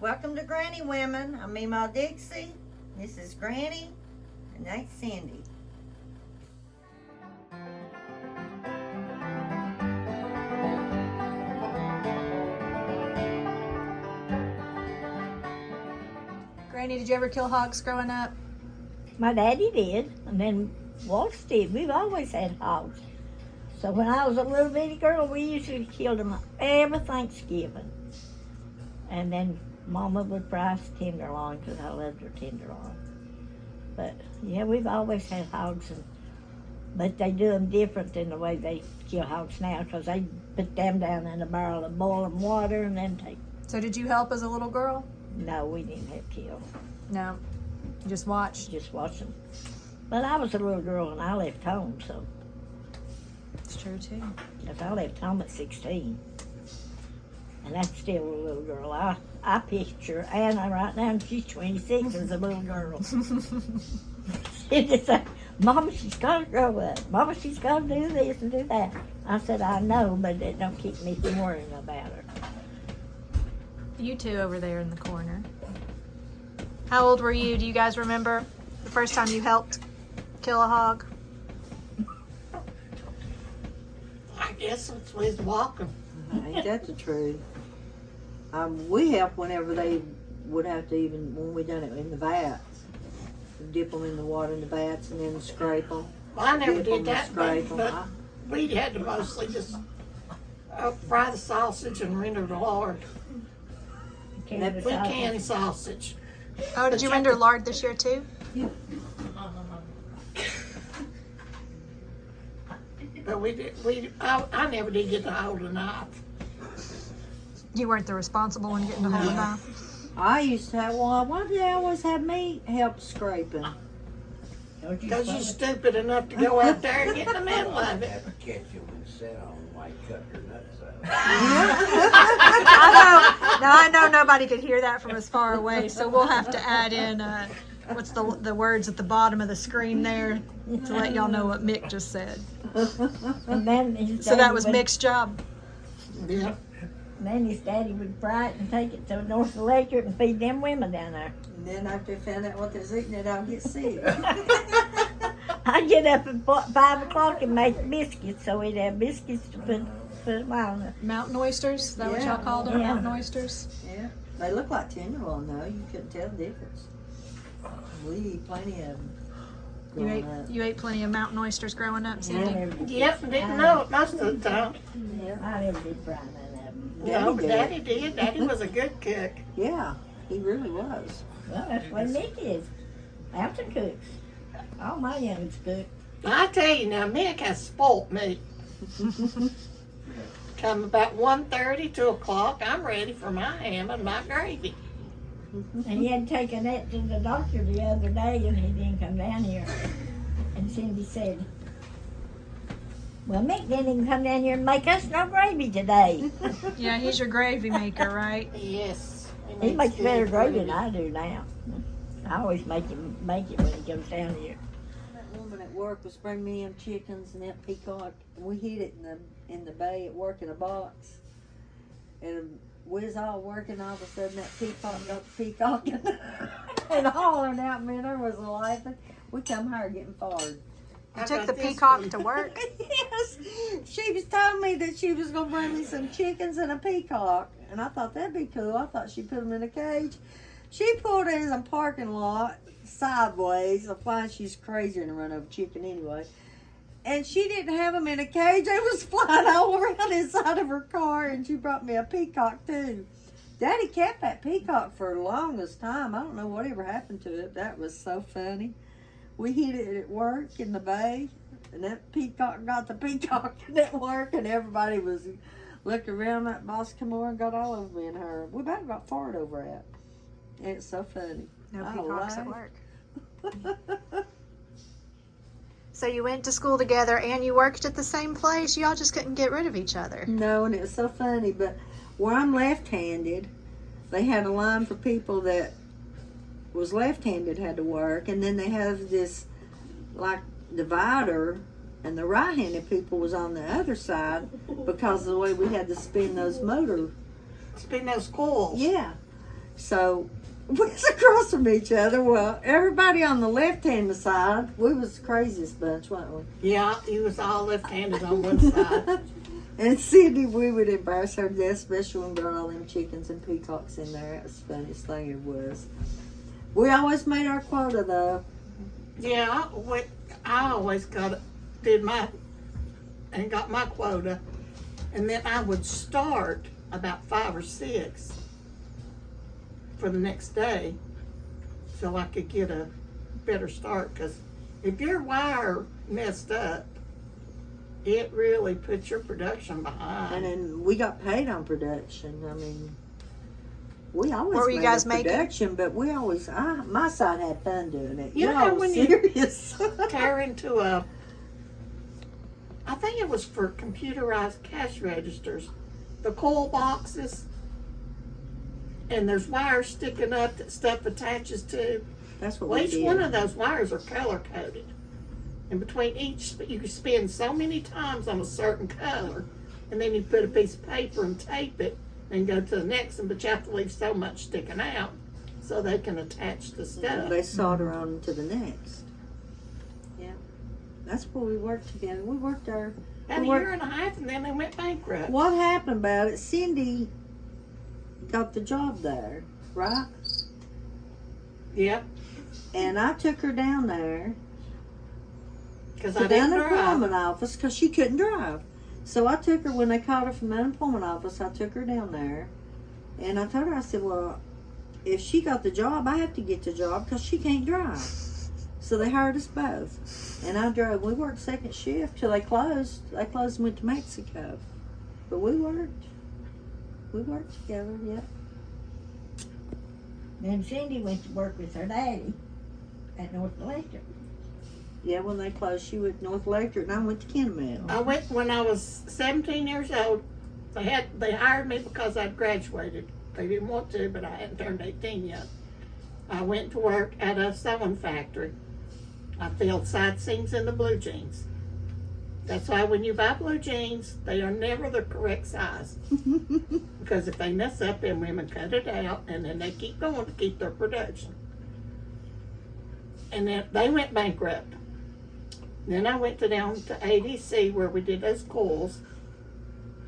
Welcome to Granny Women. I'm Memaw Dixie. This is Granny, and that's Cindy. Granny, did you ever kill hogs growing up? My daddy did, and then Waltz did. We've always had hogs. So when I was a little bitty girl, we usually killed them every Thanksgiving. And then Mama would fry us tenderloin because I loved her tenderloin. But yeah, we've always had hogs, but they do them different than the way they kill hogs now, because they put them down in a barrel of boiling water and then take. So did you help as a little girl? No, we didn't have kill. No, you just watched. Just watch them. But I was a little girl and I left home, so. It's true too. If I left home at 16, and that's still a little girl. I picture Anna right now, and she's 26 as a little girl. She just said, Mama, she's got to grow up. Mama, she's got to do this and do that. I said, I know, but it don't keep me from worrying about her. You two over there in the corner. How old were you? Do you guys remember the first time you helped kill a hog? I guess it's with walking. Ain't that the truth? We helped whenever they would have to, even when we done it in the vats. Dip them in the water in the vats and then scrape them. I never Dip did 'em, that, scrape but 'em. we had to mostly just fry the sausage and render the lard. We canned sausage. Oh, did you render lard this year too? But I never did get to hold a knife. You weren't the responsible one getting to hold a knife. I used to have, well, why did they always have me help scraping? Because you're stupid enough to go out there and get in the middle of it. Catch you when set on while you cut your nuts out. I know nobody could hear that from as far away, so we'll have to add in what's the words at the bottom of the screen there to let y'all know what Mick just said. And then So that was Mick's job. Yeah. Then his daddy would fry it and take it to North Electric and feed them women down there. And then after they found out what they was eating, they'd all get sick. I'd get up at 5 o'clock and make biscuits, so we'd have biscuits to put them on. Mountain oysters? Is that what y'all called them? Yeah. Mountain oysters? Yeah, they look like tenderloin though. You couldn't tell the difference. We eat plenty of them. You ate plenty of mountain oysters growing up, Cindy? Yep, didn't know it most of the time. Yeah, I never did fry none of them. No, but Daddy did. Daddy was a good cook. Yeah, he really was. Well, that's what Mick is. Mountain cooks. All my youngins cook. I tell you now, Mick has spoilt me. Come about 1:30, 2 o'clock, I'm ready for my ham and my gravy. And he had taken that to the doctor the other day, and he didn't come down here. And Cindy said, well, Mick didn't even come down here and make us no gravy today. Yeah, he's your gravy maker, right? Yes. He makes better gravy than I do now. I always make it when he comes down here. That woman at work was bringing me them chickens and that peacock, and we hid it in the bay at work in a box. And we was all working, all of a sudden that peacock got the peacock and hollering out, man, there was laughing. We come here getting fired. You took the peacock to work? Yes, she was telling me that she was going to bring me some chickens and a peacock, and I thought that'd be cool. I thought she'd put them in a cage. She pulled in the parking lot sideways. I find she's crazier than run over chicken anyway. And she didn't have them in a cage. They was flying all around inside of her car, and she brought me a peacock too. Daddy kept that peacock for the longest time. I don't know whatever happened to it. That was so funny. We hid it at work in the bay, and that peacock got the peacock at work, and everybody was looking around. That boss come over and got all over me and her. We about got fired over it. It's so funny. No I peacocks at laugh. work. So you went to school together and you worked at the same place? Y'all just couldn't get rid of each other. No, and it was so funny, but where I'm left-handed, they had a line for people that was left-handed had to work, and then they have this like divider, and the right-handed people was on the other side because of the way we had to spin those Spin those coils. Yeah. So we was across from each other. Well, everybody on the left-handed side, we was the craziest bunch, weren't we? Yeah, he was all left-handed on one side. And Cindy, we would embarrass her to death, especially when we got all them chickens and peacocks in there. That was the funniest thing it was. We always made our quota, though. Yeah, I always got my quota, and then I would start about 5 or 6 for the next day, so I could get a better start. Because if your wire messed up, it really puts your production behind. And then we got paid on production. I mean, we always What were you made guys a making? production, but we always, my side had fun doing it. You know Y'all when was you- serious. Tear into I think it was for computerized cash registers, the coil boxes, and there's wires sticking up that stuff attaches to. That's what Well, we each did. one of those wires are color coded, and between each, you can spin so many times on a certain color, and then you put a piece of paper and tape it, and go to the next one. But you have to leave so much sticking out so they can attach the stuff. They solder on to the next. Yeah. That's where we worked together. We worked there. About a we worked- year and a half, and then they went bankrupt. What happened about it, Cindy got the job there, right? Yep, And I took her down there because to I the didn't drive. unemployment office because she couldn't drive. So I took her, when they called her from the unemployment office, I took her down there. And I told her, I said, well, if she got the job, I have to get the job because she can't drive. So they hired us both. And I drove. We worked second shift till they closed. They closed and went to Mexico. But we worked. We worked together, yeah. Then Cindy went to work with her daddy at North Electric. Yeah, when they closed, she went to North Electric and I went to Kenmel. I went when I was 17 years old. They hired me because I'd graduated. They didn't want to, but I hadn't turned 18 yet. I went to work at a sewing factory. I filled side seams in the blue jeans. That's why when you buy blue jeans, they are never the correct size. Because if they mess up, then women cut it out, and then they keep going to keep their production. And then they went bankrupt. Then I went down to ADC where we did those coils,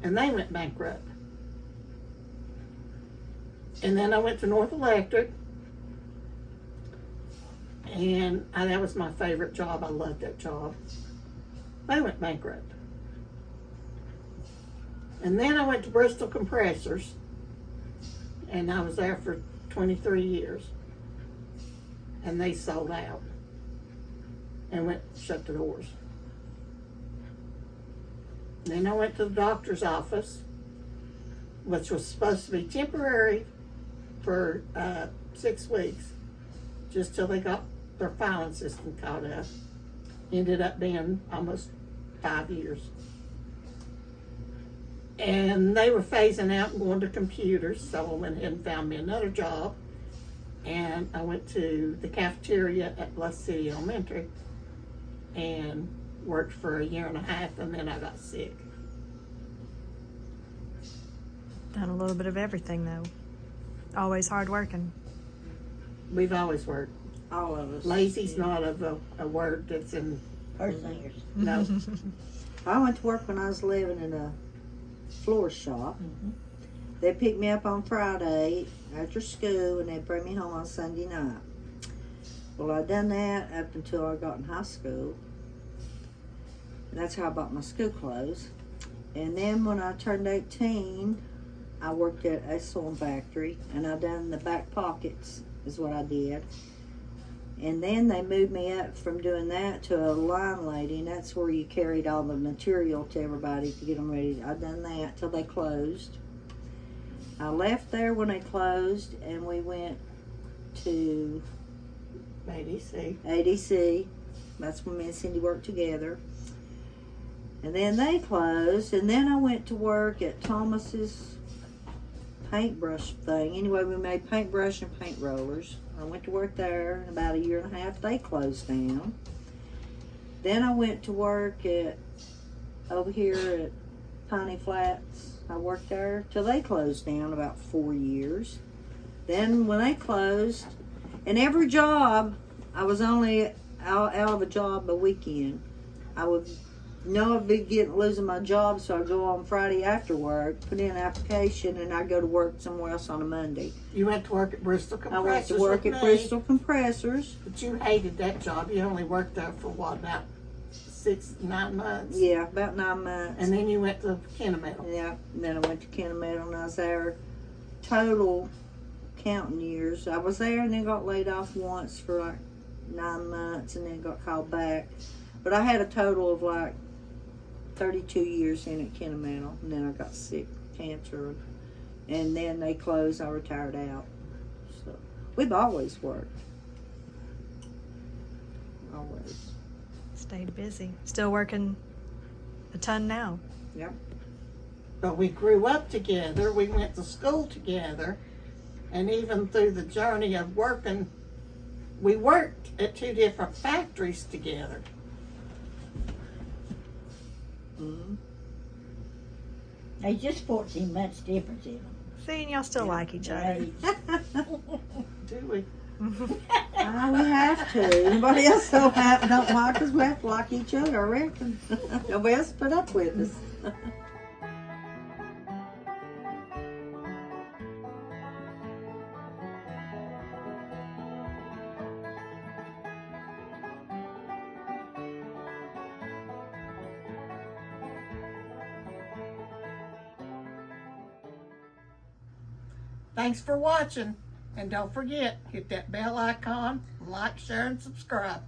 and they went bankrupt. And then I went to North Electric, and that was my favorite job. I loved that job. They went bankrupt. And then I went to Bristol Compressors, and I was there for 23 years. And they sold out and shut the doors. Then I went to the doctor's office, which was supposed to be temporary for 6 weeks, just till they got their filing system caught up. Ended up being almost 5 years. And they were phasing out and going to computers, so I went ahead and found me another job. And I went to the cafeteria at Bluff City Elementary and worked for a year and a half, and then I got sick. Done a little bit of everything though. Always hard working. We've always worked. All of us. Lazy's not a word that's in, Her singers. no. I went to work when I was living in a floor shop. They picked me up on Friday after school and they'd bring me home on Sunday night. Well, I done that up until I got in high school. And that's how I bought my school clothes. And then when I turned 18, I worked at a sewing factory and I done the back pockets is what I did. And then they moved me up from doing that to a line lady, and that's where you carried all the material to everybody to get them ready. I done that till they closed. I left there when they closed, and we went to ADC. That's when me and Cindy worked together. And then they closed, and then I went to work at Thomas's paintbrush thing. Anyway, we made paintbrush and paint rollers. I went to work there. In about a year and a half, they closed down. Then I went to work over here at Piney Flats. I worked there till they closed down, about 4 years. Then when they closed, and every job, I was only out of a job a weekend. I would know I'd be losing my job, so I'd go on Friday after work, put in an application, and I'd go to work somewhere else on a Monday. You went to work at Bristol Compressors. I went to work at Bristol Compressors. But you hated that job. You only worked there for what, about 9 months? Yeah, about 9 months. And then you went to Kennemetal. Yeah, and then I went to Kennemetal, and I was there total counting years. I was there and then got laid off once for like 9 months, and then got called back. But I had a total of like 32 years in at Kennemetal, and then I got sick, cancer, and then they closed. I retired out. So we've always worked. Always. Stayed busy. Still working a ton now. Yep. But we grew up together. We went to school together. And even through the journey of working, we worked at 2 different factories together. Mm-hmm. There's just 14 months difference in them. See, and y'all still like each other. Do we? We have to. Anybody else don't like us, we have to like each other, I reckon. Nobody else put up with us. Thanks for watching. And don't forget, hit that bell icon, like, share, and subscribe.